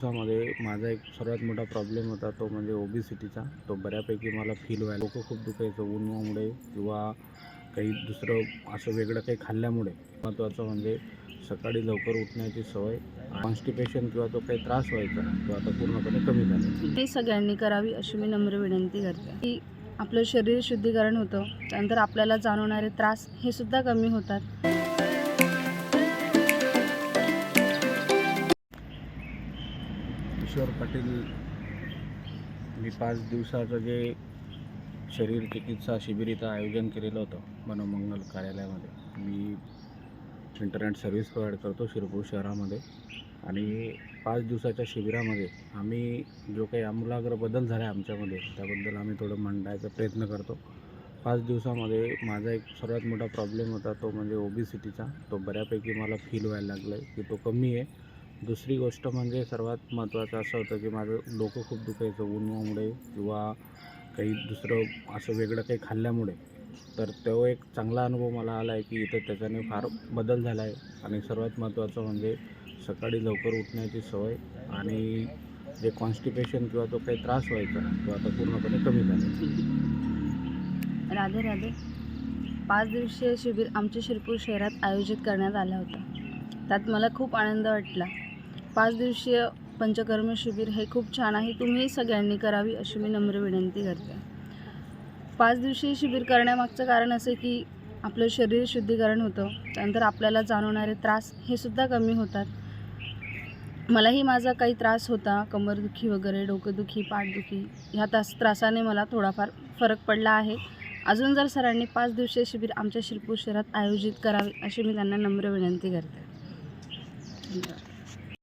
त्यामध्ये माझा एक सर्वात मोठा प्रॉब्लेम होता तो म्हणजे ओबेसिटीचा. तो बऱ्यापैकी मला फील व्हायला, डोकं खूप दुखायचं उन्हामुळे किंवा काही दुसरं असं वेगळं काही खाल्ल्यामुळे. महत्त्वाचं म्हणजे सकाळी लवकर उठण्याची सवय, कॉन्स्टिपेशन किंवा तो काही त्रास व्हायचा तो आता पूर्णपणे कमी झाला. हे सगळ्यांनी करावी अशी मी नम्र विनंती करते की आपलं शरीर शुद्धीकरण होतं, त्यानंतर आपल्याला जाणवणारे त्रास हे सुद्धा कमी होतात. किशोर पाटील. मी 5 दिवसाचं जे शरीर चिकित्सा शिबिर इथं आयोजन केलेलं होतं मनोमंगल कार्यालयामध्ये. मी इंटरनेट सर्व्हिस प्रोव्हाइड करतो शिरपूर शहरामध्ये. आणि 5 दिवसाच्या शिबिरामध्ये आम्ही जो काही आमूलाग्र बदल झाला आहे आमच्यामध्ये, त्याबद्दल आम्ही थोडं मांडायचा प्रयत्न करतो. 5 दिवसामध्ये माझा एक सर्वात मोठा प्रॉब्लेम होता तो म्हणजे ओबेसिटीचा. तो बऱ्यापैकी मला फील व्हायला लागला आहे की तो कमी आहे. दुसरी गोष्ट म्हणजे सर्वात महत्त्वाचं असं होतं की माझं डोकं खूप दुखायचं उन्हामुळे किंवा काही दुसरं असं वेगळं काही खाल्ल्यामुळे. तर तो एक चांगला अनुभव मला आला आहे की इथं त्याच्याने फार बदल झाला आहे. आणि सर्वात महत्त्वाचं म्हणजे सकाळी लवकर उठण्याची सवय आणि जे कॉन्स्टिपेशन किंवा तो काही त्रास व्हायचा तो आता पूर्णपणे कमी झाला. राधे राधे. 5 दिवसीय शिबिर आमच्या शिरपूर शहरात आयोजित करण्यात आलं होतं. त्यात मला खूप आनंद वाटला. 5 दिवसीय पंचकर्म शिबिर हे खूप छान आहे. तुम्ही सगळ्यांनी करावी अशी मी नम्र विनंती करते. 5 दिवसीय शिबिर करण्यामागचं कारण असं की आपलं शरीर शुद्धीकरण होतं, त्यानंतर आपल्याला जाणवणारे त्रास हे सुद्धा कमी होतात. मलाही माझा काही त्रास होता, कंबरदुखी वगैरे, डोकेदुखी, पाठदुखी, ह्या त्रासाने मला थोडाफार फरक पडला आहे. अजून जर सरांनी 5 दिवसीय शिबिर आमच्या शिरपूर शहरात आयोजित करावे अशी मी त्यांना नम्र विनंती करते. धन्यवाद.